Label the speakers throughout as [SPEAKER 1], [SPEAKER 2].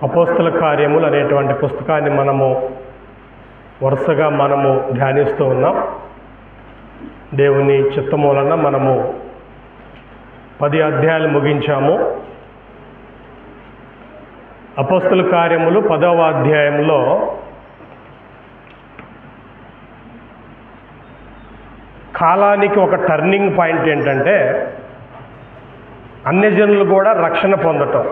[SPEAKER 1] అపోస్తల కార్యములు అనేటువంటి పుస్తకాన్ని వరుసగా ధ్యానిస్తూ ఉన్నాం. దేవుని చిత్తము వలన 10 అధ్యాయాలు ముగించాము. అపోస్తల కార్యములు 10వ అధ్యాయంలో కాలానికి ఒక టర్నింగ్ పాయింట్ ఏంటంటే అన్యజనులు కూడా రక్షణ పొందటం,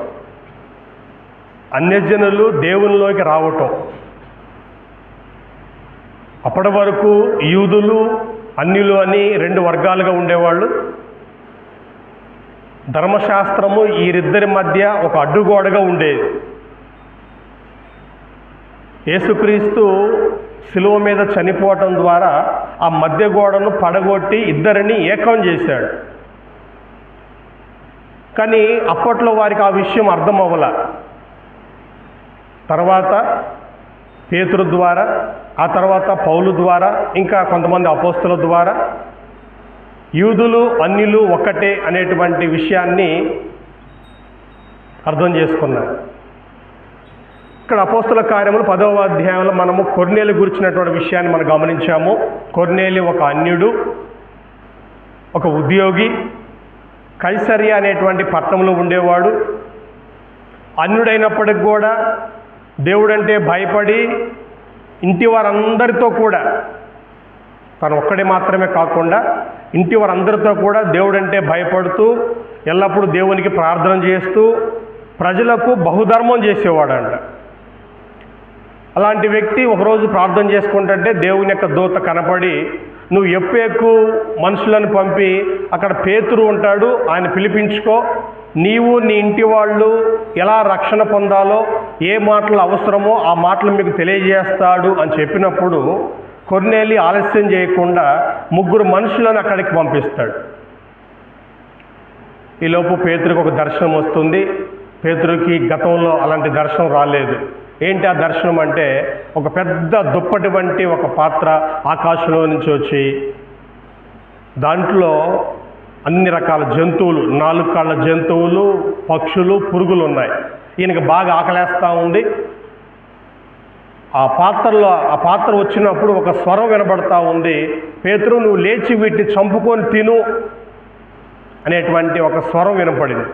[SPEAKER 1] అన్యజనులు దేవునిలోకి రావటం. అప్పటి వరకు యూదులు అన్యులు అని 2 వర్గాలుగా ఉండేవాళ్ళు. ధర్మశాస్త్రము వీరిద్దరి మధ్య ఒక అడ్డుగోడగా ఉండేది. యేసుక్రీస్తు శిలువ మీద చనిపోవటం ద్వారా ఆ మధ్య గోడను పడగొట్టి ఇద్దరిని ఏకం చేశాడు. కానీ అప్పట్లో వారికి ఆ విషయం అర్థం అవ్వల. తర్వాత పేతురు ద్వారా, ఆ తర్వాత పౌలు ద్వారా, ఇంకా కొంతమంది అపోస్తల ద్వారా యూదులు అన్యులు ఒక్కటే అనేటువంటి విషయాన్ని అర్థం చేసుకున్నారు. ఇక్కడ అపోస్తల కార్యములు 10వ అధ్యాయంలో కొర్నేలి గురించినటువంటి విషయాన్ని గమనించాము. కొర్నేలి ఒక అన్యుడు, ఒక ఉద్యోగి, కైసరియా అనేటువంటి పట్టణంలో ఉండేవాడు. అన్యుడైనప్పటికి కూడా దేవుడంటే భయపడి ఇంటి వారందరితో కూడా, తను ఒక్కడే మాత్రమే కాకుండా ఇంటి వారందరితో కూడా దేవుడంటే భయపడుతూ ఎల్లప్పుడూ దేవునికి ప్రార్థన చేస్తూ ప్రజలకు బహుధర్మం చేసేవాడంట. అలాంటి వ్యక్తి ఒకరోజు ప్రార్థన చేసుకుంటుంటే దేవుని యొక్క దూత కనపడి, నువ్వు ఎప్పేకు మనుషులను పంపి అక్కడ పేతురు ఉంటాడు, ఆయన పిలిపించుకో, నీవు నీ ఇంటి వాళ్ళు ఎలా రక్షణ పొందాలో, ఏ మాటలు అవసరమో ఆ మాటలు మీకు తెలియజేస్తాడు అని చెప్పినప్పుడు కొర్నేలి ఆలస్యం చేయకుండా 3 మనుషులను అక్కడికి పంపిస్తాడు. ఈలోపు పేతురుకి ఒక దర్శనం వస్తుంది. పేతురుకి గతంలో అలాంటి దర్శనం రాలేదు. ఏంటి ఆ దర్శనం అంటే, ఒక పెద్ద దుప్పటి వంటి ఒక పాత్ర ఆకాశంలో నుంచి వచ్చి దాంట్లో అన్ని రకాల జంతువులు, 4 కాళ్ళ జంతువులు, పక్షులు, పురుగులు ఉన్నాయి. ఈయనకి బాగా ఆకలేస్తూ ఉంది. ఆ పాత్ర వచ్చినప్పుడు ఒక స్వరం వినబడతా ఉంది, పేతురు నువ్వు లేచి వీటిని చంపుకొని తిను అనేటువంటి ఒక స్వరం వినపడింది.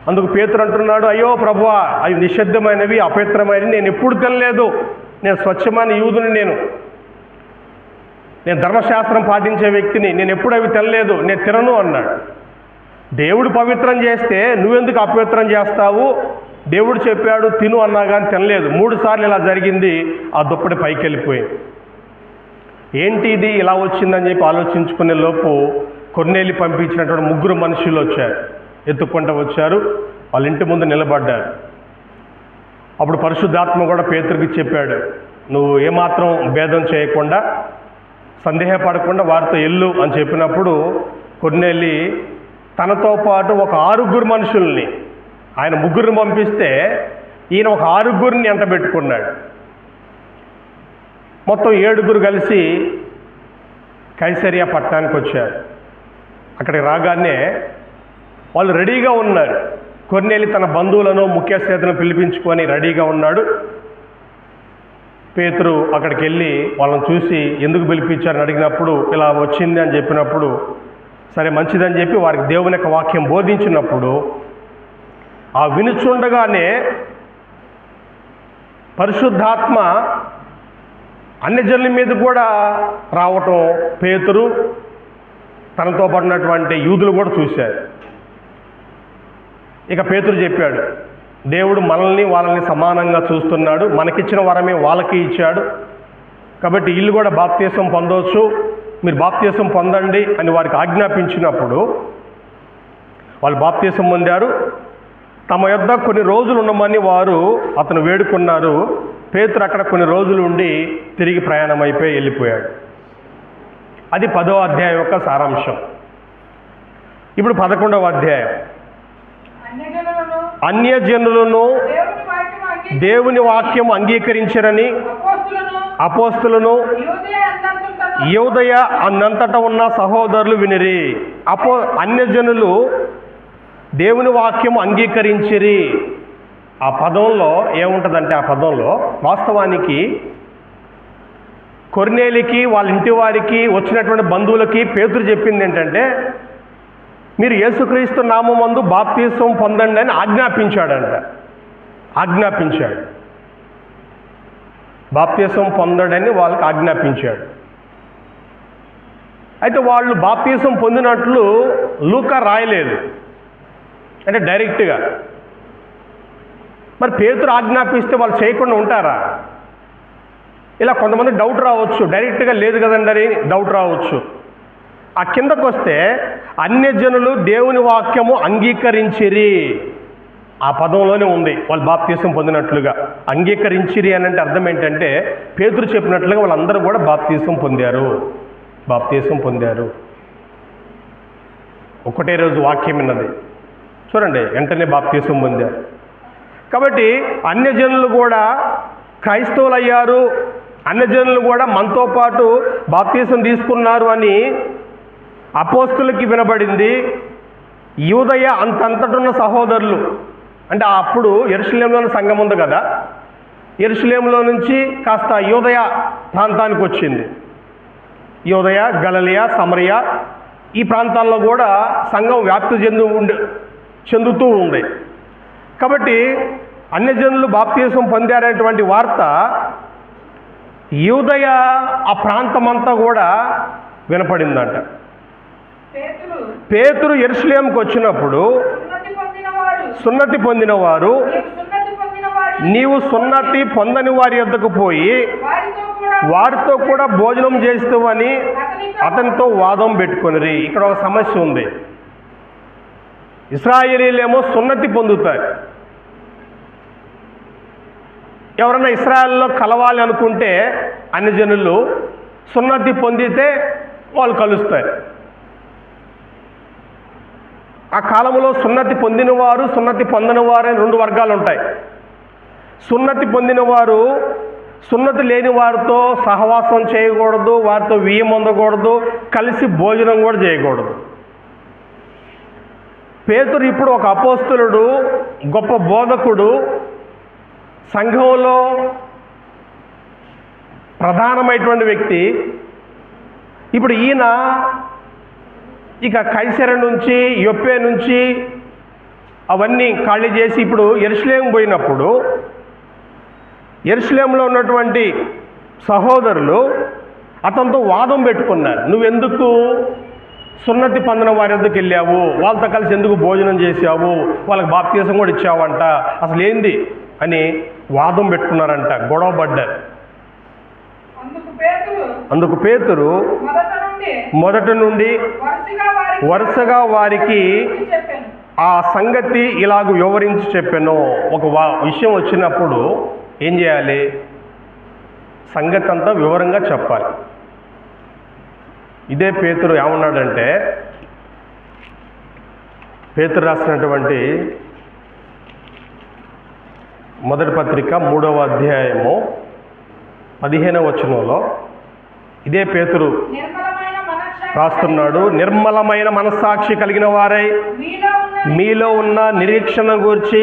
[SPEAKER 1] అందుకు పేతురు అంటున్నాడు, అయ్యో ప్రభువా, అవి నిషిద్ధమైనవి, అపవిత్రమైనవి, నేను ఎప్పుడు తినలేదు, నేను స్వచ్ఛమైన యూదుని, నేను ధర్మశాస్త్రం పాటించే వ్యక్తిని, నేను ఎప్పుడు అవి తినలేదు, నేను తినను అన్నాడు. దేవుడు పవిత్రం చేస్తే నువ్వెందుకు అపవిత్రం చేస్తావు? దేవుడు చెప్పాడు తిను అన్నా కానీ తినలేదు. 3 సార్లు ఇలా జరిగింది. ఆ దుప్పటి పైకి వెళ్ళిపోయింది. ఏంటి ఇది ఇలా వచ్చిందని చెప్పి ఆలోచించుకునే లోపు కొర్నేలి పంపించినటువంటి 3 మనుషులు వచ్చారు, ఎత్తుక్కుంటూ వచ్చారు. వాళ్ళ ఇంటి ముందు నిలబడ్డారు. అప్పుడు పరిశుద్ధాత్మ కూడా పేతురుకి చెప్పాడు, నువ్వు ఏమాత్రం భేదం చేయకుండా, సందేహపడకుండా వారితో ఎల్లు అని చెప్పినప్పుడు కొర్నేలి తనతో పాటు ఒక 6 మనుషుల్ని, ఆయన 3 పంపిస్తే ఈయన ఒక 6 ఎంట పెట్టుకున్నాడు. మొత్తం 7 కలిసి కైసరియా పట్టణానికి వచ్చారు. అక్కడికి రాగానే వాళ్ళు రెడీగా ఉన్నారు. కొర్నేలి తన బంధువులను, ముఖ్యస్థులను పిలిపించుకొని రెడీగా ఉన్నాడు. పేతురు అక్కడికి వెళ్ళి వాళ్ళని చూసి ఎందుకు పిలిపించారని అడిగినప్పుడు ఇలా వచ్చింది అని చెప్పినప్పుడు సరే మంచిదని చెప్పి వారికి దేవుని యొక్క వాక్యం బోధించినప్పుడు ఆ వినుచుండగానే పరిశుద్ధాత్మ అన్యజనుల మీద కూడా రావటం పేతురు తనతో పడినటువంటి యూదులు కూడా చూశారు. ఇక పేతురు చెప్పాడు, దేవుడు మనల్ని వాళ్ళని సమానంగా చూస్తున్నాడు, మనకిచ్చిన వరమే వాళ్ళకి ఇచ్చాడు, కాబట్టి వీళ్ళు కూడా బాప్తీసం పొందవచ్చు, మీరు బాప్తీసం పొందండి అని వారికి ఆజ్ఞాపించినప్పుడు వాళ్ళు బాప్తీసం పొందారు. తమ యొద్ద కొన్ని రోజులు ఉండమని వారు అతను వేడుకున్నారు. పేతురు అక్కడ కొన్ని రోజులు ఉండి తిరిగి ప్రయాణం అయిపోయి వెళ్ళిపోయాడు. అది 10వ అధ్యాయం యొక్క సారాంశం. ఇప్పుడు 11వ అధ్యాయం. అన్యజనులను దేవుని వాక్యం అంగీకరించరని అపోస్తులను యూదయ అన్నంతటా ఉన్న సహోదరులు వినిరి. అన్యజనులు దేవుని వాక్యం అంగీకరించిరి. ఆ పదంలో ఏముంటుందంటే, ఆ పదంలో వాస్తవానికి కొర్నేలికి వాళ్ళ ఇంటి వారికి వచ్చినటువంటి బంధువులకి పేతురు చెప్పింది ఏంటంటే, మీరు యేసుక్రీస్తు నామమందు బాప్తీసం పొందండి అని ఆజ్ఞాపించాడంట. ఆజ్ఞాపించాడు, బాప్తీసం పొందడని వాళ్ళకి ఆజ్ఞాపించాడు. అయితే వాళ్ళు బాప్తీసం పొందినట్లు లూకా రాయలేదు, అంటే డైరెక్ట్గా. మరి పేతురు ఆజ్ఞాపిస్తే వాళ్ళు చేయకుండా ఉంటారా? ఇలా కొంతమంది డౌట్ రావచ్చు, డైరెక్ట్గా లేదు కదండి అని డౌట్ రావచ్చు. ఆ కిందకు వస్తే అన్యజనులు దేవుని వాక్యము అంగీకరించిరి, ఆ పదంలోనే ఉంది వాళ్ళు బాప్తీసం పొందినట్లుగా. అంగీకరించిరి అని అంటే అర్థం ఏంటంటే, పేతురు చెప్పినట్లుగా వాళ్ళందరూ కూడా బాప్తీసం పొందారు, బాప్తీసం పొందారు. ఒకటే రోజు వాక్యం విన్నది, చూడండి, వెంటనే బాప్తీసం పొందారు. కాబట్టి అన్యజనులు కూడా క్రైస్తవులు అయ్యారు, అన్యజనులు కూడా మనతో పాటు బాప్తీసం తీసుకున్నారు అని అపోస్తులకి వినబడింది. యూదయ అంతంతటున్న సహోదరులు, అంటే అప్పుడు యెరూషలేములో సంఘం ఉంది కదా, యెరూషలేములో నుంచి కాస్త యూదయ ప్రాంతానికి వచ్చింది. యూదయ, గలిలయ, సమరయ ఈ ప్రాంతాల్లో కూడా సంఘం వ్యాప్తి చెందుతూ ఉంది. కాబట్టి అన్యజనులు బాప్తీసం పొందారనేటువంటి వార్త యూదయ ఆ ప్రాంతమంతా కూడా వినపడిందంట. పేతురు యెరూషలేముకు వచ్చినప్పుడు, సున్నతి పొందిన వారు నీవు సున్నతి పొందని వారి యొద్దకు పోయి వారితో కూడా భోజనం చేస్తావని అతనితో వాదం పెట్టుకొనిరి. ఇక్కడ ఒక సమస్య ఉంది. ఇశ్రాయేలీలేమో సున్నతి పొందుతారు. ఎవరన్నా ఇశ్రాయేల్లో కలవాలి అనుకుంటే అన్యజనులు సున్నతి పొందితే వాళ్ళు కలుస్తారు. ఆ కాలంలో సున్నతి పొందినవారు, సున్నతి పొందని అని రెండు వర్గాలు ఉంటాయి. సున్నతి పొందినవారు సున్నతి లేని వారితో సహవాసం చేయకూడదు, వారితో వియ్యం పొందకూడదు, కలిసి భోజనం కూడా చేయకూడదు. పేతురు ఇప్పుడు ఒక అపోస్తలుడు, గొప్ప బోధకుడు, సంఘంలో ప్రధానమైనటువంటి వ్యక్తి. ఇప్పుడు ఈయన ఇక కైసర నుంచి, యొప్పే నుంచి అవన్నీ ఖాళీ చేసి ఇప్పుడు యెరూషలేము పోయినప్పుడు యెరూషలేములో ఉన్నటువంటి సహోదరులు అతనితో వాదం పెట్టుకున్నారు. నువ్వెందుకు సున్నతి పొందిన వారి వద్దకు వెళ్ళావు, వాళ్ళతో కలిసి ఎందుకు భోజనం చేసావు, వాళ్ళకి బాప్తీసం కూడా ఇచ్చావంట, అసలు ఏంది అని వాదం పెట్టుకున్నారంట, గొడవ పడ్డారు. అందుకు పేతురు మొదటి నుండి వరుసగా వారికి ఆ సంగతి ఇలాగ వివరించి చెప్పాను. ఒక విషయం వచ్చినప్పుడు ఏం చేయాలి? సంగతి అంతా వివరంగా చెప్పాలి. ఇదే పేతురు ఏమన్నాడంటే, పేతురు రాసినటువంటి మొదటి పత్రిక 3వ అధ్యాయము 15వ వచనంలో ఇదే పేతురు రాస్తున్నాడు. నిర్మలమైన మనస్సాక్షి కలిగిన వారై మీలో ఉన్న నిరీక్షణ గూర్చి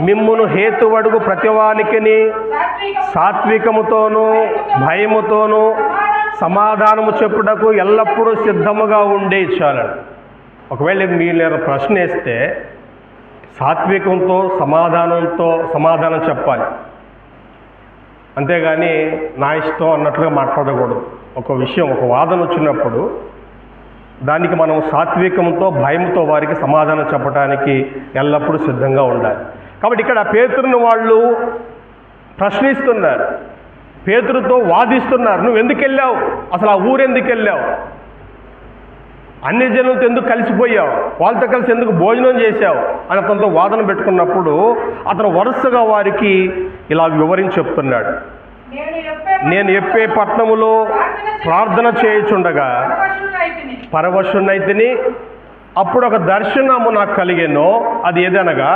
[SPEAKER 1] మిమ్మును హేతువడుగు ప్రతివానికిని సాత్వికముతోనూ భయముతోనూ సమాధానము చెప్పుటకు ఎల్లప్పుడూ సిద్ధముగా ఉండే ఇచ్చాలండి. ఒకవేళ మీరు ప్రశ్న వేస్తే సాత్వికంతో సమాధానంతో సమాధానం చెప్పాలి, అంతేగాని నా ఇష్టం అన్నట్లుగా మాట్లాడకూడదు. ఒక విషయం, ఒక వాదన వచ్చినప్పుడు దానికి మనం సాత్వికంతో భయంతో వారికి సమాధానం చెప్పడానికి ఎల్లప్పుడూ సిద్ధంగా ఉండాలి. కాబట్టి ఇక్కడ పేతురుని వాళ్ళు ప్రశ్నిస్తున్నారు, పేతురుతో వాదిస్తున్నారు. నువ్వు ఎందుకు వెళ్ళావు, అసలు ఆ ఊరెందుకు వెళ్ళావు, అన్ని జనులతో ఎందుకు కలిసిపోయావు, వాళ్ళతో కలిసి ఎందుకు భోజనం చేశావు అని అతనితో వాదన పెట్టుకున్నప్పుడు అతను వరుసగా వారికి ఇలా వివరించి చెప్తున్నాడు. నేను యొప్పే పట్టణములో ప్రార్థన చేయుచుండగా పరవశున్నైతిని, అప్పుడు ఒక దర్శనము నాకు కలిగెను. అది ఏదనగా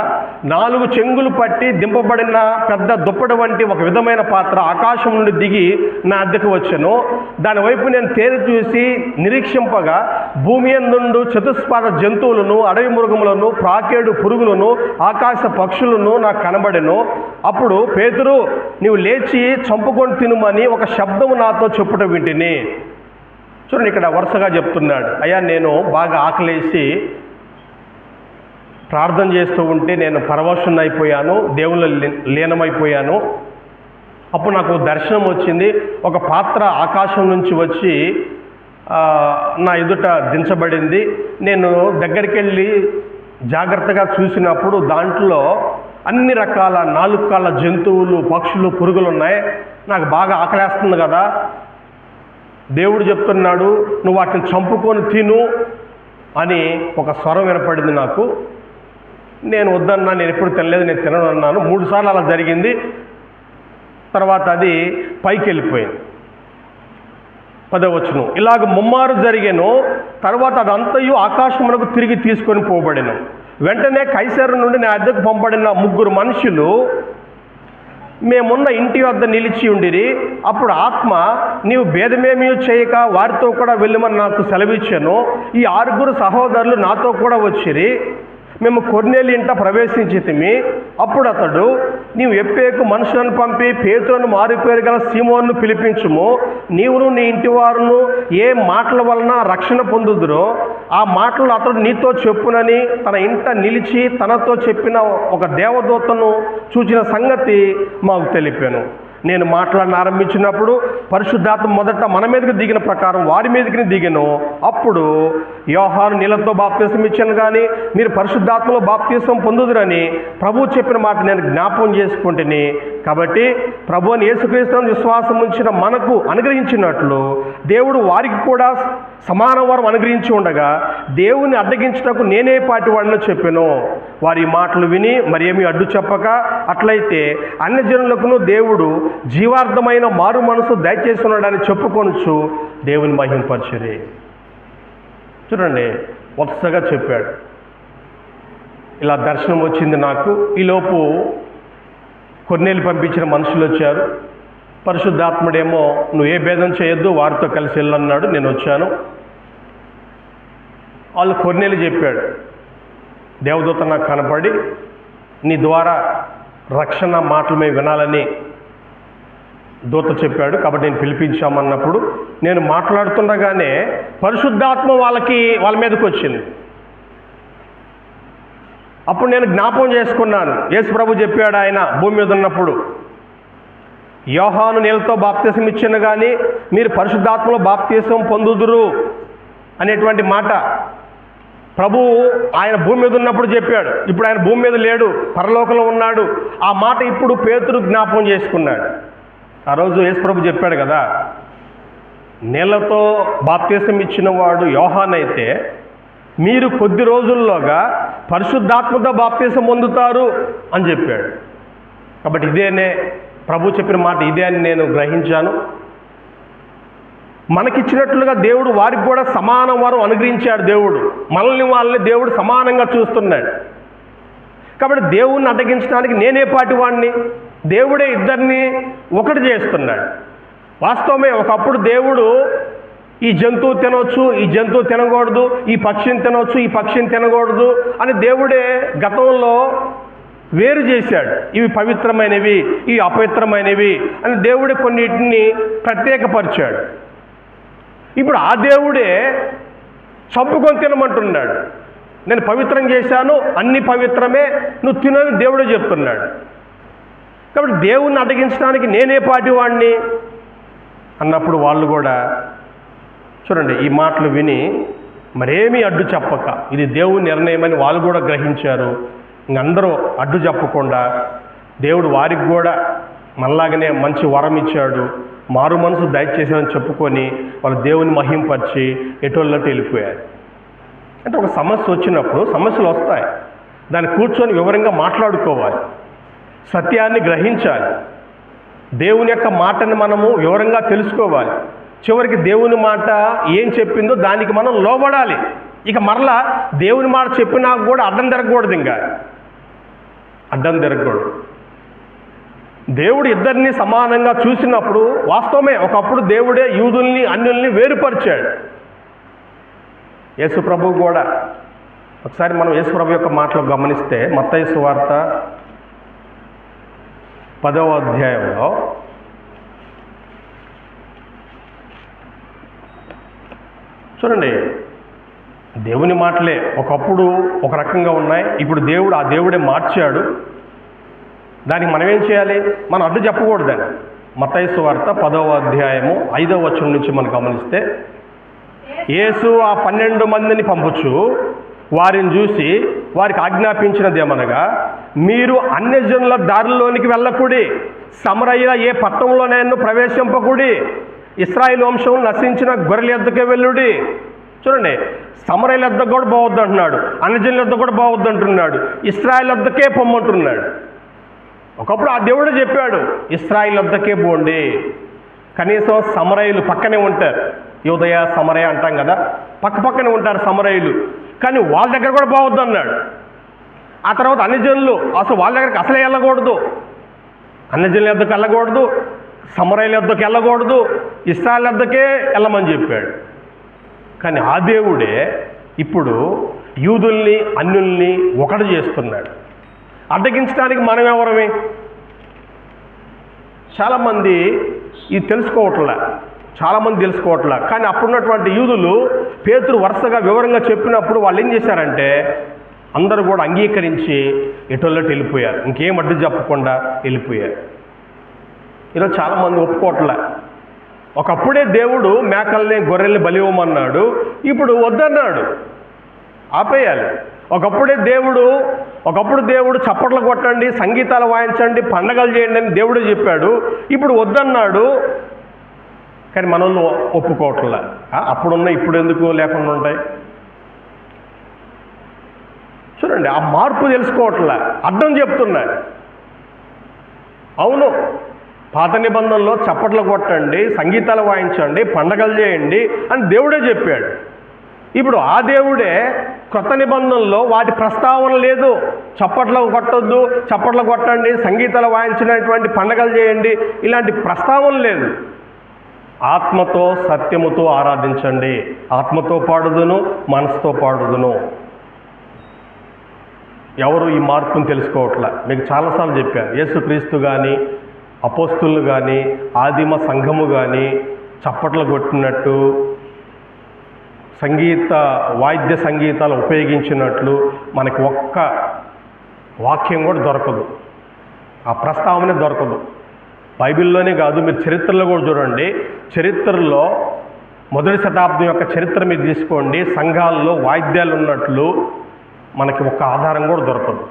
[SPEAKER 1] 4 చెంగులు పట్టి దింపబడిన పెద్ద దుప్పటి వంటి ఒక విధమైన పాత్ర ఆకాశం నుండి దిగి నా అద్దెకు వచ్చెను. దాని వైపు నేను తేరి చూసి నిరీక్షింపగా భూమి యందుండు చతుష్పాద జంతువులను, అడవి మృగములను, ప్రాకేడు పురుగులను, ఆకాశ పక్షులను నాకు కనబడెను. అప్పుడు పేతురు, నీవు లేచి చంపుకొని తినుమని ఒక శబ్దము నాతో చెప్పుట వింటిని. చూడండి, ఇక్కడ వరుసగా చెప్తున్నాడు. అయ్యా, నేను బాగా ఆకలేసి ప్రార్థన చేస్తూ ఉంటే నేను పరవశున్నైపోయాను, దేవుళ్ళు లీనమైపోయాను. అప్పుడు నాకు దర్శనం వచ్చింది. ఒక పాత్ర ఆకాశం నుంచి వచ్చి నా ఎదుట దించబడింది. నేను దగ్గరికి వెళ్ళి జాగ్రత్తగా చూసినప్పుడు దాంట్లో అన్ని రకాల 4 కాళ్ళ జంతువులు, పక్షులు, పురుగులు ఉన్నాయి. నాకు బాగా ఆకలేస్తుంది కదా, దేవుడు చెప్తున్నాడు నువ్వు వాటిని చంపుకొని తిను అని ఒక స్వరం వినపడింది నాకు. నేను వద్దన్నా, నేను ఎప్పుడు తినలేదు, నేను తినను అన్నాను. 3 సార్లు అలా జరిగింది. తర్వాత అది పైకి వెళ్ళిపోయింది. 10వ వచనం, ఇలాగ ముమ్మారు జరిగాను. తర్వాత అదంతయు ఆకాశమునకు తిరిగి తీసుకొని పోబడిను. వెంటనే కైసరు నుండి నా అద్దెకు పంపబడిన 3 మనుషులు మేమున్న ఇంటి వద్ద నిలిచి ఉండిరి. అప్పుడు ఆత్మ, నీవు భేదమేమీ చేయక వారితో కూడా వెళ్ళమని నాకు సెలవిచ్చాను. ఈ 6 సహోదరులు నాతో కూడా వచ్చిరి. మేము కొర్నేలి ఇంట ప్రవేశించితిమి. అప్పుడు అతడు, నీవు ఎప్పేకు మనుషులను పంపి పేతురును మారుపేరు గల సీమోను పిలిపించుము. నీవును నీ ఇంటి వారును ఏ మాటల వలన రక్షణ పొందుదురో ఆ మాటలు అతడు నీతో చెప్పునని తన ఇంట నిలిచి తనతో చెప్పిన ఒక దేవదూతను చూచిన సంగతి మాకు తెలిపాను. నేను మాట్లాడిన ఆరంభించినప్పుడు పరిశుద్ధాత్మ మొదట మన మీదకి దిగిన ప్రకారం వారి మీదకి దిగను. అప్పుడు యోహాను నీళ్ళతో బాప్తీసం ఇచ్చాను, కానీ మీరు పరిశుద్ధాత్మలో బాప్తీసం పొందుదురని ప్రభువు చెప్పిన మాట నేను జ్ఞాపకం చేసుకుంటుని. కాబట్టి ప్రభు అని యేసుక్రీస్తును విశ్వాసం ఉంచిన మనకు అనుగ్రహించినట్లు దేవుడు వారికి కూడా సమాన వరం అనుగ్రహించి ఉండగా దేవుని అడ్డగించుటకు నేనే పాటి వాడిని చెప్పాను. వారి మాటలు విని మరేమీ అడ్డు చెప్పక, అట్లయితే అన్ని జనులకును దేవుడు జీవార్థమైన మారు మనసు దయచేసి ఉన్నాడని చెప్పుకొనుచు దేవుని మహింపరచురే. చూడండి, వరుసగా చెప్పాడు. ఇలా దర్శనం వచ్చింది నాకు. ఈలోపు కొర్నేలు పంపించిన మనుషులు వచ్చారు. పరిశుద్ధాత్ముడేమో నువ్వు ఏ భేదం చేయొద్దు, వారితో కలిసి వెళ్ళన్నాడు. నేను వచ్చాను. వాళ్ళు కొర్నేలు చెప్పాడు, దేవదూత నాకు కనపడి నీ ద్వారా రక్షణ మాటలు మేము వినాలని దూత చెప్పాడు, కాబట్టి నేను పిలిపించామన్నప్పుడు నేను మాట్లాడుతుండగానే పరిశుద్ధాత్మ వాళ్ళ మీదకి వచ్చింది. అప్పుడు నేను జ్ఞాపకం చేసుకున్నాను, యేసు ప్రభు చెప్పాడు ఆయన భూమి మీద ఉన్నప్పుడు, యోహాను నీళ్ళతో బాప్తీసం ఇచ్చాను కానీ మీరు పరిశుద్ధాత్మలో బాప్తీసం పొందుదురు అనేటువంటి మాట ప్రభు ఆయన భూమి మీద ఉన్నప్పుడు చెప్పాడు. ఇప్పుడు ఆయన భూమి మీద లేడు, పరలోకంలో ఉన్నాడు. ఆ మాట ఇప్పుడు పేతురు జ్ఞాపకం చేసుకున్నాడు. ఆ రోజు యేసు ప్రభు చెప్పాడు కదా, నీళ్ళతో బాప్తీసం ఇచ్చిన వాడు యోహాను అయితే మీరు కొద్ది రోజుల్లోగా పరిశుద్ధాత్మతో బాప్తీసం పొందుతారు అని చెప్పాడు. కాబట్టి ఇదేనే ప్రభు చెప్పిన మాట, ఇదే అని నేను గ్రహించాను. మనకిచ్చినట్లుగా దేవుడు వారికి కూడా సమాన వరం అనుగ్రహించాడు. దేవుడు వాళ్ళని దేవుడు సమానంగా చూస్తున్నాడు. కాబట్టి దేవుణ్ణి అడ్డగించడానికి నేనే పాటి వాడిని, దేవుడే ఇద్దరిని ఒకటి చేస్తున్నాడు. వాస్తవమే, ఒకప్పుడు దేవుడు ఈ జంతువు తినవచ్చు, ఈ జంతువు తినకూడదు, ఈ పక్షిని తినవచ్చు, ఈ పక్షిని తినకూడదు అని దేవుడే గతంలో వేరు చేశాడు. ఇవి పవిత్రమైనవి, ఇవి అపవిత్రమైనవి అని దేవుడే కొన్నిటిని ప్రత్యేకపరిచాడు. ఇప్పుడు ఆ దేవుడే చంపుకొని తినమంటున్నాడు. నేను పవిత్రం చేశాను, అన్ని పవిత్రమే, నువ్వు తినని దేవుడే చెప్తున్నాడు. కాబట్టి దేవుణ్ణి అడ్డగించడానికి నేనే పాటి వాడిని అన్నప్పుడు వాళ్ళు కూడా చూడండి ఈ మాటలు విని మరేమీ అడ్డు చెప్పక, ఇది దేవుని నిర్ణయమని వాళ్ళు కూడా గ్రహించారు. ఇంకందరూ అడ్డు చెప్పకుండా దేవుడు వారికి కూడా మనలాగనే మంచి వరం ఇచ్చాడు, మారు మనసు దయచేసానని చెప్పుకొని వాళ్ళు దేవుని మహింపరిచి ఎటోళ్ళట్టు వెళ్ళిపోయారు. అంటే ఒక సమస్య వచ్చినప్పుడు సమస్యలు వస్తాయి, దాన్ని కూర్చొని వివరంగా మాట్లాడుకోవాలి, సత్యాన్ని గ్రహించాలి, దేవుని యొక్క మాటని మనము వివరంగా తెలుసుకోవాలి. చివరికి దేవుని మాట ఏం చెప్పిందో దానికి మనం లోబడాలి. ఇక మరలా దేవుని మాట చెప్పినా కూడా అడ్డం తిరగకూడదు, ఇంకా అడ్డం తిరగకూడదు. దేవుడు ఇద్దరిని సమానంగా చూసినప్పుడు వాస్తవమే ఒకప్పుడు దేవుడే యూదుల్ని అన్యుల్ని వేరుపరిచాడు. యేసు ప్రభు కూడా ఒకసారి మనం యేసు ప్రభు యొక్క మాటలు గమనిస్తే మత్తయి సువార్త 10వ అధ్యాయంలో చూడండి, దేవుని మాటలే ఒకప్పుడు ఒక రకంగా ఉన్నాయి, ఇప్పుడు ఆ దేవుడే మార్చాడు. దానికి మనం ఏం చేయాలి? మనం అడ్డు చెప్పకూడదని. మత్తయి సువార్త 10వ అధ్యాయము 5వ వచనం నుంచి మనం గమనిస్తే, యేసు ఆ 12 మందిని పంపుచు వారిని చూసి వారికి ఆజ్ఞాపించినదేమనగా, మీరు అన్యజనుల దారిలోనికి వెళ్ళకుడి, సమరయ్య ఏ పట్టణంలోనైనా ప్రవేశింపకుడి, ఇశ్రాయేలు వంశం నశించిన గొర్రెల యొద్దకే వెళ్ళుడి. చూడండి, సమరయ్యల యొద్దకు కూడా పోవద్దు అంటున్నాడు, అన్యజనుల యొద్దకు కూడా పోవద్దు అంటున్నాడు, ఇశ్రాయేలు యొద్దకే పొమ్మంటున్నాడు. ఒకప్పుడు ఆ దేవుడే చెప్పాడు ఇశ్రాయేలు యొద్దకే పోండి. కనీసం సమరయులు పక్కనే ఉంటారు, యూదయ సమరయ అంటాం కదా, పక్కనే ఉంటారు సమరయులు, కానీ వాళ్ళ దగ్గర కూడా పోవద్దు అన్నాడు. ఆ తర్వాత అన్యజనులు అసలు వాళ్ళ దగ్గరికి అసలే వెళ్ళకూడదు, అన్యజనుల యొద్దకు వెళ్ళకూడదు, సమరయుల యొద్దకు వెళ్ళకూడదు, ఇశ్రాయేలు యొద్దకే వెళ్ళమని చెప్పాడు. కానీ ఆ దేవుడే ఇప్పుడు యూదుల్ని అన్యుల్ని ఒకటి చేస్తున్నాడు. అడ్డగించడానికి మనం ఎవరమే? చాలామంది ఇది తెలుసుకోవట్లే. కానీ అప్పుడున్నటువంటి యూదులు పేతురు వరుసగా వివరంగా చెప్పినప్పుడు వాళ్ళు ఏం చేశారంటే అందరూ కూడా అంగీకరించి ఎటోళ్ళకి వెళ్ళిపోయారు, ఇంకేం అడ్డు చెప్పకుండా వెళ్ళిపోయారు. ఈరోజు చాలామంది ఒప్పుకోవట్లే. ఒకప్పుడే దేవుడు మేకల్ని గొర్రెల్ని బలి ఇవ్వమన్నాడు, ఇప్పుడు వద్దన్నాడు, ఆపేయాలి. ఒకప్పుడు దేవుడు చప్పట్లు కొట్టండి, సంగీతాలు వాయించండి, పండగలు చేయండి అని దేవుడే చెప్పాడు, ఇప్పుడు వద్దన్నాడు. కానీ మనల్ని ఒప్పుకోవట్లే. అప్పుడున్న ఇప్పుడు ఎందుకు లేకుండా ఉంటాయి? చూడండి, ఆ మార్పు తెలుసుకోవట్లే, అర్థం చెప్తున్నాయి. అవును, పాత నిబంధనలో చప్పట్లు కొట్టండి, సంగీతాలు వాయించండి, పండగలు చేయండి అని దేవుడే చెప్పాడు. ఇప్పుడు ఆ దేవుడే క్రొత్త నిబంధనలో వాటి ప్రస్తావన లేదు. చప్పట్లు కొట్టండి, సంగీతాలు వాయించినటువంటి పండగలు చేయండి, ఇలాంటి ప్రస్తావన లేదు. ఆత్మతో సత్యముతో ఆరాధించండి, ఆత్మతో పాడుదును మనసుతో పాడుదును. ఎవరు ఈ మార్పును తెలుసుకోవట్లే. మీకు చాలాసార్లు చెప్పాను, యేసుక్రీస్తు కానీ అపోస్తులు కానీ ఆదిమ సంఘము కానీ చప్పట్లు కొట్టినట్టు వాయిద్య సంగీతాలు ఉపయోగించినట్లు మనకి ఒక్క వాక్యం కూడా దొరకదు, ఆ ప్రస్తావనే దొరకదు. బైబిల్లోనే కాదు, మీరు చరిత్రలో కూడా చూడండి. చరిత్రలో 1వ శతాబ్దం యొక్క చరిత్ర మీరు తీసుకోండి, సంఘాల్లో వాయిద్యాలు ఉన్నట్లు మనకి ఒక్క ఆధారం కూడా దొరకదు.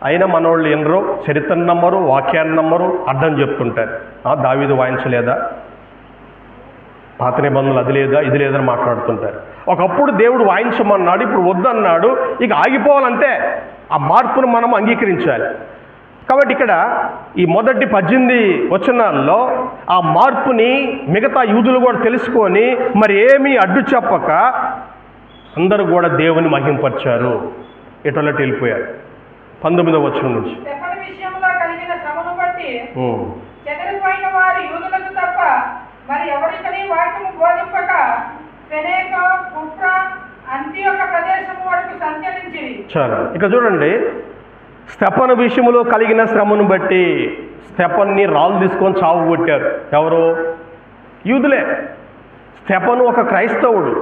[SPEAKER 1] అయినా మనోళ్ళు ఎన్నరో చరిత్రను నమ్మరు, వాక్యాన్ని నమ్మరు, అడ్డం చెప్తుంటారు. దావీదు వాయించలేదా, పాత నిబంధనలు అది లేదా ఇది లేదని మాట్లాడుతుంటారు. ఒకప్పుడు దేవుడు వాయించమన్నాడు, ఇప్పుడు వద్దన్నాడు, ఇక ఆగిపోవాలంతే. ఆ మార్పును మనం అంగీకరించాలి. కాబట్టి ఇక్కడ ఈ మొదటి 18 వచనాల్లో ఆ మార్పుని మిగతా యూదులు కూడా తెలుసుకొని మరి ఏమీ అడ్డు చెప్పక అందరూ కూడా దేవుని మహింపరిచారు, ఎటోళ్ళకి వెళ్ళిపోయారు. 19వ వచనం నుంచి,
[SPEAKER 2] మరి ఎవరికని వాక్యము బోధింపక ఫెనేక, కుప్ర, అంతియొక ప్రదేశము వరకు సంచరించి.
[SPEAKER 1] చాలా ఇక్కడ చూడండి, స్తెఫను విషయంలో కలిగిన శ్రమను బట్టి స్తెఫన్ని రాళ్ళు తీసుకొని చావు కొట్టారు. ఎవరు? యూదులే. స్తెఫను ఒక క్రైస్తవుడు.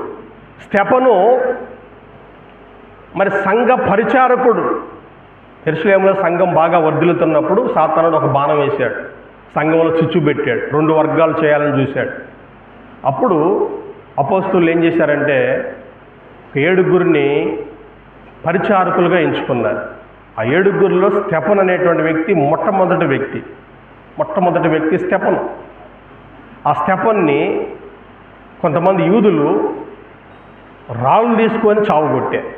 [SPEAKER 1] స్తెఫను మరి సంఘ పరిచారకుడు. యెరూషలేములో సంఘం బాగా వర్ధిల్లుతున్నప్పుడు సాతానుడు ఒక బాణం వేశాడు, సంఘంలో చిచ్చు పెట్టాడు, 2 వర్గాలు చేయాలని చూశాడు. అప్పుడు అపోస్తలులు ఏం చేశారంటే 7 పరిచారకులుగా ఎంచుకున్నారు. ఆ 7 స్తెఫను అనేటువంటి వ్యక్తి మొట్టమొదటి వ్యక్తి స్తెఫను. ఆ స్తెఫన్ని కొంతమంది యూదులు రాళ్ళు తీసుకొని చావు కొట్టారు.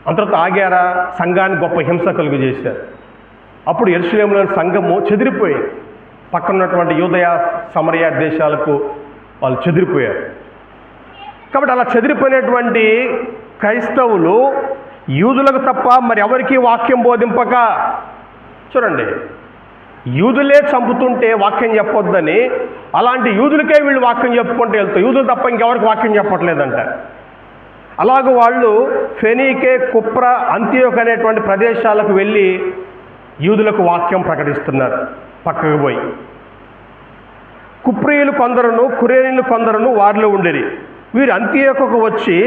[SPEAKER 1] అంతతో ఆగారా? సంఘానికి గొప్ప హింస కలుగు చేశారు. అప్పుడు యెరూషలేములోని సంఘము చెదిరిపోయింది. పక్కన ఉన్నటువంటి యూదయ సమరయ దేశాలకు వాళ్ళు చెదిరిపోయారు. కాబట్టి అలా చెదిరిపోయినటువంటి క్రైస్తవులు యూదులకు తప్ప మరి ఎవరికీ వాక్యం బోధింపక, చూడండి, యూదులే చంపుతుంటే వాక్యం చెప్పొద్దని అలాంటి యూదులకే వీళ్ళు వాక్యం చెప్పుకుంటూ వెళ్తారు. యూదులు తప్ప ఇంకెవరికి వాక్యం చెప్పట్లేదంట. అలాగ వాళ్ళు ఫెనీకే, కుప్ర, అంతియోక్ అనేటువంటి ప్రదేశాలకు వెళ్ళి యూదులకు వాక్యం ప్రకటిస్తున్నారు పక్కకు పోయి. కుప్రీయులు కొందరును, కురేనీయులు కొందరును వారిలో ఉండేది. వీరు అంతియోకుకు వచ్చి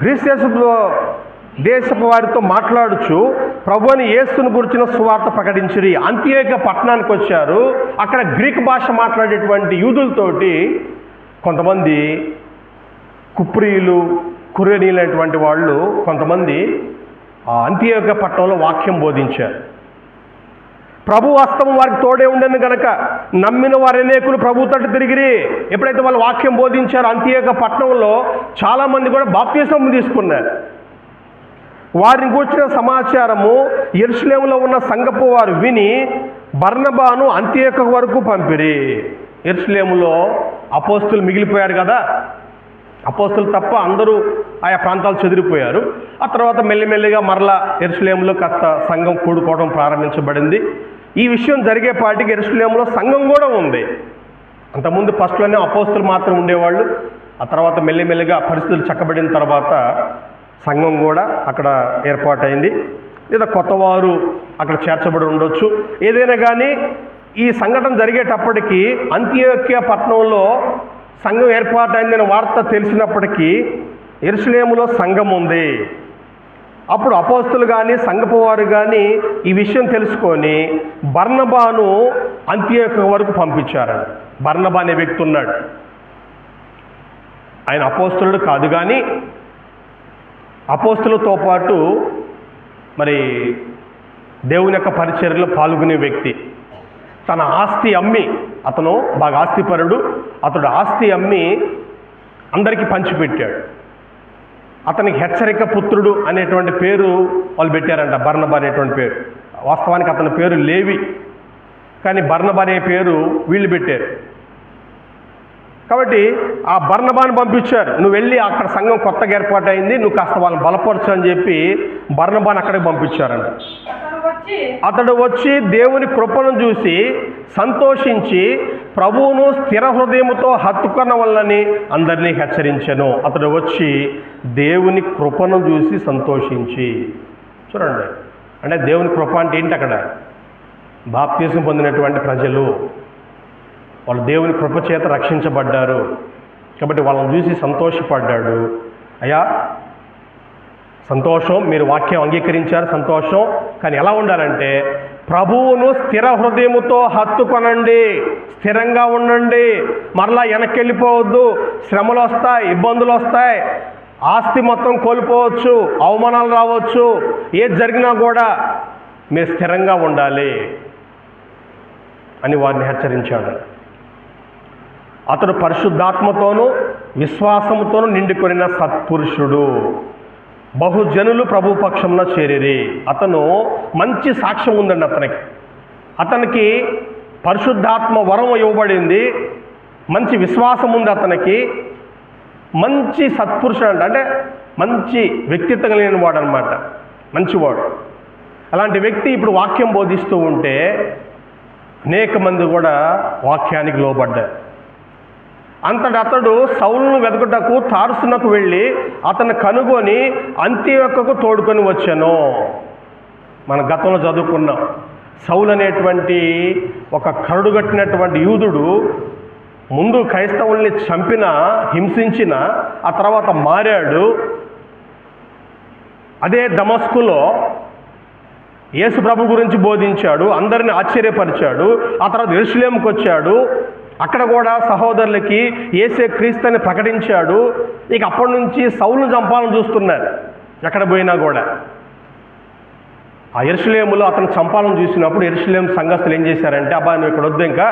[SPEAKER 1] గ్రీస్ దేశపు వారితో మాట్లాడుచు ప్రభువుని యేసును గురించిన సువార్త ప్రకటించిరి. అంతియోక పట్టణానికి వచ్చారు. అక్కడ గ్రీక్ భాష మాట్లాడేటువంటి యూదులతోటి కొంతమంది కుప్రీయులు, కురేనీయులు అనేటువంటి వాళ్ళు కొంతమంది ఆ అంతియోక పట్టణంలో వాక్యం బోధించారు. ప్రభు హస్తం వారికి తోడే ఉండను గనక నమ్మిన వారి అనేకులు ప్రభు తట్టు తిరిగిరి. ఎప్పుడైతే వాళ్ళు వాక్యం బోధించారో అంతియోక పట్టణంలో చాలామంది కూడా బాప్తిసం తీసుకున్నారు. వారిని కూర్చిన సమాచారము యెరూషలేములో ఉన్న సంఘపు వారు విని బర్నబాను అంతియోక వరకు పంపిరి. యెరూషలేములో అపోస్తులు మిగిలిపోయారు కదా, అపోస్తులు తప్ప అందరూ ఆయా ప్రాంతాలు చెదిరిపోయారు. ఆ తర్వాత మెల్లిమెల్లిగా మరలా యెరూషలేములో కాస్త సంఘం కూడుకోవడం ప్రారంభించబడింది. ఈ విషయం జరిగేపాటికి యెరూషలేములో సంఘం కూడా ఉంది. అంతకుముందు ఫస్ట్లోనే అపోస్తులు మాత్రం ఉండేవాళ్ళు. ఆ తర్వాత మెల్లిమెల్లిగా పరిస్థితులు చక్కబడిన తర్వాత సంఘం కూడా అక్కడ ఏర్పాటైంది. లేదా కొత్తవారు అక్కడ చేర్చబడి ఉండొచ్చు. ఏదైనా కానీ ఈ సంఘటన జరిగేటప్పటికీ అంతియోక్య పట్టణంలో సంఘం ఏర్పాటైందనే వార్త తెలిసినప్పటికీ యెరూషలేములో సంఘం ఉంది. అప్పుడు అపోస్తులు కానీ సంఘపు వారు కానీ ఈ విషయం తెలుసుకొని బర్నబాను అంతియోక్య వరకు పంపించారండి. బర్నబా అనే వ్యక్తి ఉన్నాడు. ఆయన అపోస్తులుడు కాదు, కానీ అపోస్తులతో పాటు మరి దేవుని యొక్క పరిచర్యలో పాల్గొనే వ్యక్తి. తన ఆస్తి అమ్మి, అతను బాగా ఆస్తిపరుడు, అతడు ఆస్తి అమ్మి అందరికీ పంచిపెట్టాడు. అతనికి హెచ్చరిక పుత్రుడు అనేటువంటి పేరు వాళ్ళు పెట్టారంట, బర్నబా అనేటువంటి పేరు. వాస్తవానికి అతని పేరు లేవి, కానీ బర్నబా అనే పేరు వీళ్ళు పెట్టారు. కాబట్టి ఆ బర్నబాను పంపించారు. నువ్వు వెళ్ళి అక్కడ సంఘం కొత్తగా ఏర్పాటైంది, నువ్వు కాస్త వాళ్ళని బలపరచు అని చెప్పి బర్నబాను అక్కడికి పంపించారంట. అతడు వచ్చి దేవుని కృపను చూసి సంతోషించి ప్రభువును స్థిర హృదయముతో హత్తుకొన వల్లని అందరినీ హెచ్చరించెను. అతడు వచ్చి దేవుని కృపను చూసి సంతోషించి, చూడండి, అంటే దేవుని కృప అంటే ఏంటి? అక్కడ బాప్తిసం పొందినటువంటి ప్రజలు, వాళ్ళు దేవుని కృప చేత రక్షించబడ్డారు కాబట్టి వాళ్ళని చూసి సంతోషపడ్డాడు. అయ్యా సంతోషం, మీరు వాక్యం అంగీకరించారు, సంతోషం. కానీ ఎలా ఉండాలంటే ప్రభువును స్థిర హృదయముతో హత్తుకొనండి, స్థిరంగా ఉండండి, మరలా వెనక్కి వెళ్ళిపోవద్దు. శ్రమలు వస్తాయి, ఇబ్బందులు వస్తాయి, ఆస్తి మొత్తం కోల్పోవచ్చు, అవమానాలు రావచ్చు, ఏది జరిగినా కూడా మీరు స్థిరంగా ఉండాలి అని వారిని హెచ్చరించాడు. అతడు పరిశుద్ధాత్మతోనూ విశ్వాసముతోనూ నిండుకొనిన సత్పురుషుడు. బహుజనులు ప్రభు పక్షంలో చేరిరి. అతను మంచి సాక్ష్యం ఉందండి అతనికి పరిశుద్ధాత్మ వరం ఇవ్వబడింది, మంచి విశ్వాసం ఉంది అతనికి, మంచి సత్పురుషుడు అంటే మంచి వ్యక్తిత్వం కలిగిన వాడు అనమాట, మంచివాడు. అలాంటి వ్యక్తి ఇప్పుడు వాక్యం బోధిస్తూ ఉంటే అనేక మంది కూడా వాక్యానికి లోబడ్డారు. అంతటి అతడు సౌలును వెతుకుటకు తార్సునకు వెళ్ళి అతన్ని కనుగొని అంతియోక్యకు తోడుకొని వచ్చాను. మన గతంలో చదువుకున్నాం, సౌలు అనేటువంటి ఒక కరుడుగట్టినటువంటి యూదుడు ముందు క్రైస్తవుల్ని చంపిన, హింసించిన, ఆ తర్వాత మారాడు. అదే దమస్కులో యేసు ప్రభు గురించి బోధించాడు, అందరిని ఆశ్చర్యపరిచాడు. ఆ తర్వాత యెరూషలేముకు వచ్చాడు, అక్కడ కూడా సహోదరులకి యేసే క్రీస్తుని ప్రకటించాడు. ఇక అప్పటి నుంచి సౌలును చంపాలని చూస్తున్నారు ఎక్కడ పోయినా కూడా. ఆ యెరూషలేములో అతను చంపాలని చూసినప్పుడు యెరూషలేం సంఘస్థులు ఏం చేశారంటే, అబ్బా నువ్వు ఇక్కడ వద్దు, ఇంకా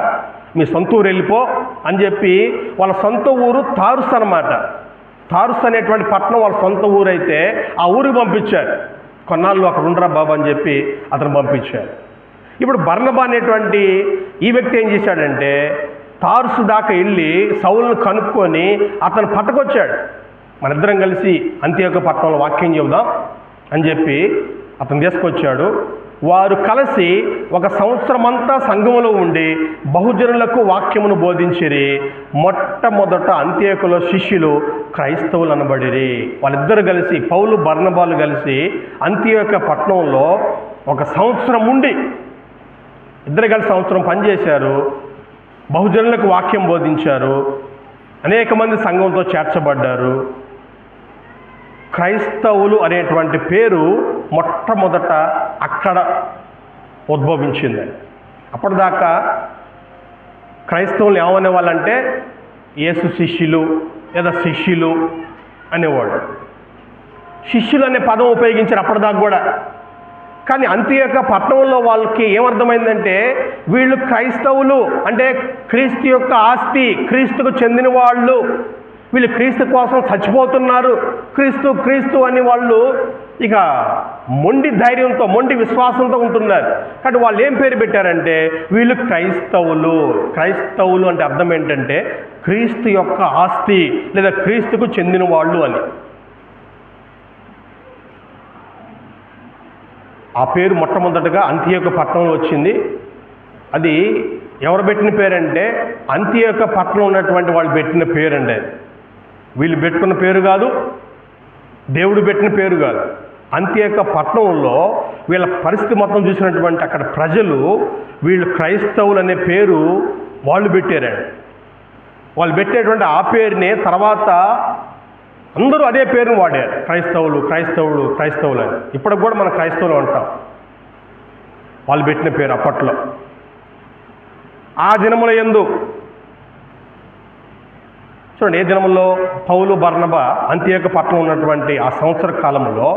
[SPEAKER 1] మీ సొంత ఊరు వెళ్ళిపో అని చెప్పి, వాళ్ళ సొంత ఊరు తారుస్ అనమాట. తారుస్ అనేటువంటి పట్టణం వాళ్ళ సొంత ఊరైతే ఆ ఊరికి పంపించారు. కొన్నాళ్ళు అక్కడ ఉండరా బాబు అని చెప్పి అతను పంపించారు. ఇప్పుడు బర్నబా అనేటువంటి ఈ వ్యక్తి ఏం చేశాడంటే తార్సు దాకా వెళ్ళి సౌలును కనుక్కొని అతను పట్టుకొచ్చాడు. మనిద్దరం కలిసి అంత్యోక పట్టణంలో వాక్యం చెబుదాం అని చెప్పి అతను తీసుకొచ్చాడు. వారు కలిసి 1 సంవత్సరం అంతా సంఘములో ఉండి బహుజనులకు వాక్యమును బోధించిరి. మొట్టమొదట అంత్యోకలో శిష్యులు క్రైస్తవులు అనబడిరి. వాళ్ళిద్దరు కలిసి, పౌలు బర్నబాలు కలిసి అంత్యోక పట్టణంలో 1 సంవత్సరం ఉండి, ఇద్దరు కలిసి సంవత్సరం పనిచేశారు. బహుజనులకు వాక్యం బోధించారు. అనేక మంది సంఘంతో చేర్చబడ్డారు. క్రైస్తవులు అనేటువంటి పేరు మొట్టమొదట అక్కడ ఉద్భవించింది. అప్పటిదాకా క్రైస్తవులు ఏమనే వాళ్ళంటే యేసు శిష్యులు లేదా శిష్యులు అనేవాళ్ళు. శిష్యులు అనే పదం ఉపయోగించారు అప్పటిదాకా కూడా. కానీ అంత్యోక పట్టణంలో వాళ్ళకి ఏమర్థమైందంటే వీళ్ళు క్రైస్తవులు అంటే క్రీస్తు యొక్క ఆస్తి, క్రీస్తుకు చెందిన వాళ్ళు, వీళ్ళు క్రీస్తు కోసం చచ్చిపోతున్నారు, క్రీస్తు క్రీస్తు అని వాళ్ళు ఇక మొండి ధైర్యంతో, మొండి విశ్వాసంతో ఉంటున్నారు. కానీ వాళ్ళు ఏం పేరు పెట్టారంటే వీళ్ళు క్రైస్తవులు. క్రైస్తవులు అంటే అర్థం ఏంటంటే క్రీస్తు యొక్క ఆస్తి లేదా క్రీస్తుకు చెందిన వాళ్ళు అని. ఆ పేరు మొట్టమొదటగా అంత్యోక పట్టణంలో వచ్చింది. అది ఎవరు పెట్టిన పేరంటే అంత్యోక పట్టణంలో ఉన్నటువంటి వాళ్ళు పెట్టిన పేరండి. అది వీళ్ళు పెట్టుకున్న పేరు కాదు, దేవుడు పెట్టిన పేరు కాదు. అంత్యోక పట్టణంలో వీళ్ళ పరిస్థితి మొత్తం చూసినటువంటి అక్కడ ప్రజలు వీళ్ళు క్రైస్తవులు అనే పేరు వాళ్ళు పెట్టారండి. వాళ్ళు పెట్టేటువంటి ఆ పేరునే తర్వాత అందరూ అదే పేరును వాడారు, క్రైస్తవులు క్రైస్తవులు క్రైస్తవులు అని. ఇప్పటికి కూడా మనం క్రైస్తవులు అంటాం, వాళ్ళు పెట్టిన పేరు అప్పట్లో. ఆ దినముల యందు చూడండి, ఏ దినములో పౌలు బర్నబా అంత్యోక పట్టణం ఉన్నటువంటి ఆ సంవత్సర కాలంలో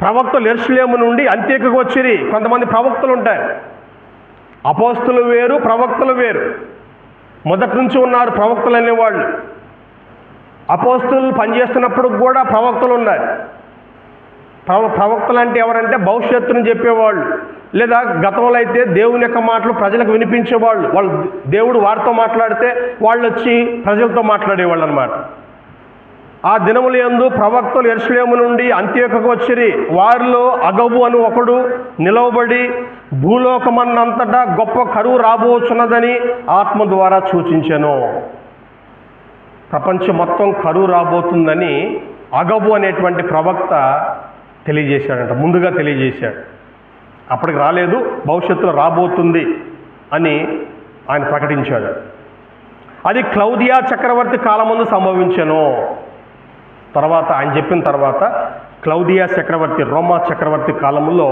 [SPEAKER 1] ప్రవక్తలు యెరూషలేము నుండి అంత్యోకకు వచ్చిరి. కొంతమంది ప్రవక్తలు ఉంటారు. అపోస్తులు వేరు, ప్రవక్తలు వేరు. మొదటి నుంచి ఉన్నారు ప్రవక్తలు అనేవాళ్ళు. అపోస్తులు పనిచేస్తున్నప్పుడు కూడా ప్రవక్తలు ఉన్నారు. ప్రవక్తలు అంటే ఎవరంటే భవిష్యత్తును చెప్పేవాళ్ళు, లేదా గతంలో అయితే దేవుని యొక్క మాటలు ప్రజలకు వినిపించేవాళ్ళు. వాళ్ళు దేవుడు వారితో మాట్లాడితే వాళ్ళు వచ్చి ప్రజలతో మాట్లాడేవాళ్ళు అన్నమాట. ఆ దినముల యందు ప్రవక్తలు యెరూషలేము నుండి అంత్యోకకు వచ్చిరి. వారిలో అగబు అని ఒకడు నిలవబడి భూలోకమన్నంతటా గొప్ప కరువు రాబోచున్నదని ఆత్మ ద్వారా సూచించెను. ప్రపంచం మొత్తం కరువు రాబోతుందని అగబు అనేటువంటి ప్రవక్త తెలియజేశాడంట, ముందుగా తెలియజేశాడు. అప్పటికి రాలేదు, భవిష్యత్తులో రాబోతుంది అని ఆయన ప్రకటించాడు. అది క్లౌదియా చక్రవర్తి కాలముందు సంభవించెను. తర్వాత ఆయన చెప్పిన తర్వాత క్లౌదియా చక్రవర్తి, రోమా చక్రవర్తి కాలంలో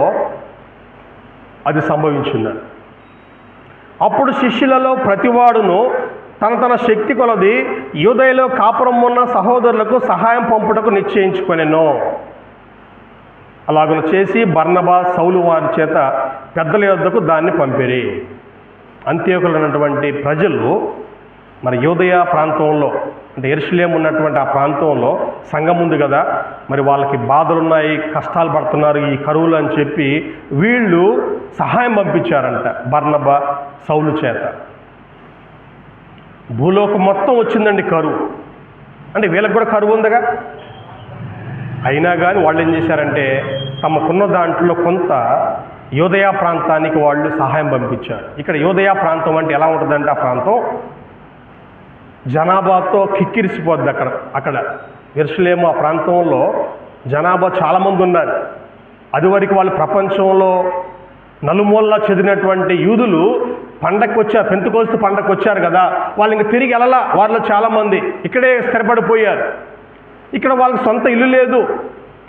[SPEAKER 1] అది సంభవించింది. అప్పుడు శిష్యులలో ప్రతివాడును తన శక్తి కొలది యూదయలో కాపురం ఉన్న సహోదరులకు సహాయం పంపుటకు నిశ్చయించుకొనెను. అలాగను చేసి బర్నబా సౌలు వారి చేత పెద్దల యొద్దకు దాన్ని పంపిరి. అంత్యోకలో ఉన్నటువంటి ప్రజలు మరి యూదయ ప్రాంతంలో అంటే యెరూషలేము ఉన్నటువంటి ఆ ప్రాంతంలో సంఘం ఉంది కదా, మరి వాళ్ళకి బాధలు ఉన్నాయి, కష్టాలు పడుతున్నారు ఈ కరువులు అని చెప్పి వీళ్ళు సహాయం పంపించారంట బర్నబా సౌలు చేత. భూలోకం మొత్తం వచ్చిందండి కరువు. అంటే వీళ్ళకి కూడా కరువు ఉందిగా. అయినా కానీ వాళ్ళు ఏం చేశారంటే తమకున్న దాంట్లో కొంత యూదయ ప్రాంతానికి వాళ్ళు సహాయం పంపించారు. ఇక్కడ యూదయ ప్రాంతం అంటే ఎలా ఉంటుందంటే ఆ ప్రాంతం జనాభాతో కిక్కిరిసిపోద్ది. అక్కడ యెరూషలేము ఆ ప్రాంతంలో జనాభా చాలామంది ఉన్నారు. అది వరకు వాళ్ళు ప్రపంచంలో నలుమూలలా చెందినటువంటి యూదులు పండగకు వచ్చారు, పెంతెకోస్తు పండగకు వచ్చారు కదా, వాళ్ళు ఇంక తిరిగి వెళ్ళలా. వాళ్ళలో చాలామంది ఇక్కడే స్థిరపడిపోయారు. ఇక్కడ వాళ్ళకి సొంత ఇల్లు లేదు,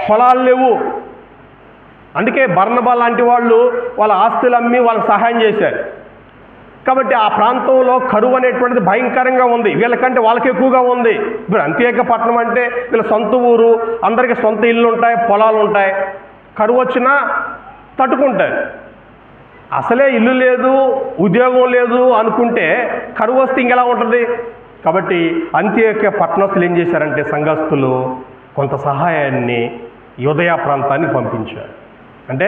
[SPEAKER 1] పొలాలు లేవు. అందుకే బర్నబా లాంటి వాళ్ళు వాళ్ళ ఆస్తులు అమ్మి వాళ్ళకి సహాయం చేశారు. కాబట్టి ఆ ప్రాంతంలో కరువు అనేటువంటిది భయంకరంగా ఉంది. వీళ్ళకంటే వాళ్ళకి ఎక్కువగా ఉంది. ఇప్పుడు అంత్యోక పట్టణం అంటే వీళ్ళ సొంత ఊరు, అందరికీ సొంత ఇల్లు ఉంటాయి, పొలాలు ఉంటాయి. కరువు వచ్చినా తట్టుకుంటారు. అసలే ఇల్లు లేదు, ఉద్యోగం లేదు అనుకుంటే కరువు వస్తే ఇంకెలా ఉంటుంది. కాబట్టి అంత్యోక పట్టణస్తులు ఏం చేశారంటే సంఘస్థులు కొంత సహాయాన్ని యూదయ ప్రాంతానికి పంపించారు. అంటే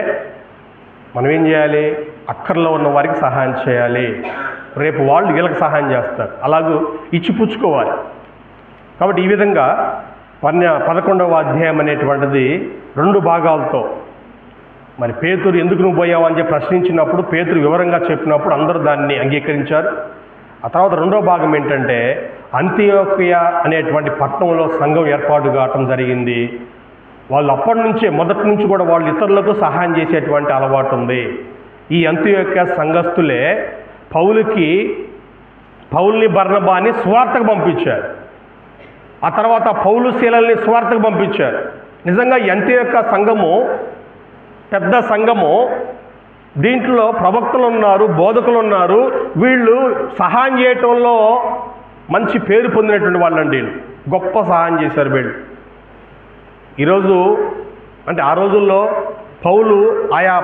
[SPEAKER 1] మనం ఏం చేయాలి, అక్కర్లో ఉన్న వారికి సహాయం చేయాలి, రేపు వాళ్ళు వీళ్ళకి సహాయం చేస్తారు, అలాగూ ఇచ్చిపుచ్చుకోవాలి. కాబట్టి ఈ విధంగా 11వ అధ్యాయం అనేటువంటిది 2 భాగాలతో, మరి పేతురు ఎందుకు నువ్వు పోయావు అని చెప్పి ప్రశ్నించినప్పుడు పేతురు వివరంగా చెప్పినప్పుడు అందరూ దాన్ని అంగీకరించారు. ఆ తర్వాత 2వ భాగం ఏంటంటే అంతియోకియ అనేటువంటి పట్టణంలో సంఘం ఏర్పాటు కావటం జరిగింది. వాళ్ళు అప్పటి నుంచే మొదటి నుంచి కూడా వాళ్ళు ఇతరులకు సహాయం చేసేటువంటి అలవాటు ఉంది. ఈ అంతియోకియ సంఘస్థులే పౌలుని బర్నబాని స్వార్థకు పంపించారు. ఆ తర్వాత పౌలు శీలల్ని స్వార్థకు పంపించారు. నిజంగా ఈ అంతియోకియ సంఘము పెద్ద సంఘము, దీంట్లో ప్రవక్తలు ఉన్నారు, బోధకులు ఉన్నారు. వీళ్ళు సహాయం చేయటంలో మంచి పేరు పొందినటువంటి వాళ్ళండి. గొప్ప సహాయం చేశారు వీళ్ళు. ఈరోజు అంటే ఆ రోజుల్లో పౌలు ఆయా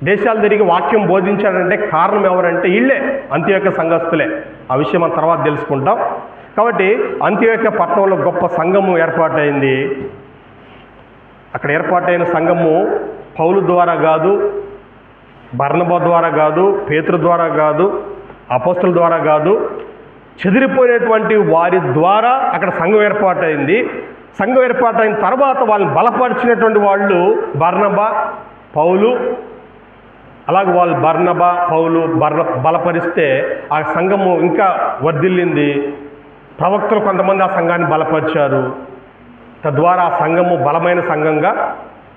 [SPEAKER 1] దేశాలు తిరిగి వాక్యం బోధించాడంటే కారణం ఎవరంటే వీళ్ళే, అంతియోకియ సంఘస్థులే. ఆ విషయం మనం తర్వాత తెలుసుకుంటాం. కాబట్టి అంతియోకియ పట్టణంలో గొప్ప సంఘము ఏర్పాటైంది. అక్కడ ఏర్పాటైన సంఘము పౌలు ద్వారా కాదు, బర్నబా ద్వారా కాదు, పేతురు ద్వారా కాదు, అపోస్తలుల ద్వారా కాదు, చెదిరిపోయినటువంటి వారి ద్వారా అక్కడ సంఘం ఏర్పాటైంది. సంఘం ఏర్పాటైన తర్వాత వాళ్ళని బలపరిచినటువంటి వాళ్ళు బర్నబా, పౌలు. అలాగే వాళ్ళు బర్నబా, పౌలు బలపరిస్తే ఆ సంఘము ఇంకా వర్ధిల్లింది. ప్రవక్తలు కొంతమంది ఆ సంఘాన్ని బలపరిచారు. తద్వారా ఆ సంఘము బలమైన సంఘంగా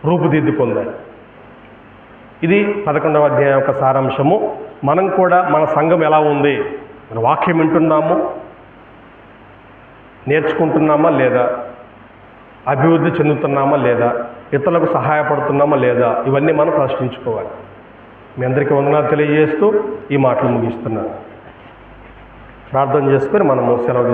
[SPEAKER 1] రూపుదిద్దుకుంది. ఇది 11వ అధ్యాయం యొక్క సారాంశము. మనం కూడా మన సంఘం ఎలా ఉంది, మన వాక్యం వింటున్నాము, నేర్చుకుంటున్నామా లేదా, అభివృద్ధి చెందుతున్నామా లేదా, ఇతరులకు సహాయపడుతున్నామా లేదా, ఇవన్నీ మనం ప్రశ్నించుకోవాలి. మీ అందరికీ వందనాలు తెలియజేస్తూ ఈ మాటలు ముగిస్తున్నాను. ప్రార్థన చేసుకొని మనము సెలవు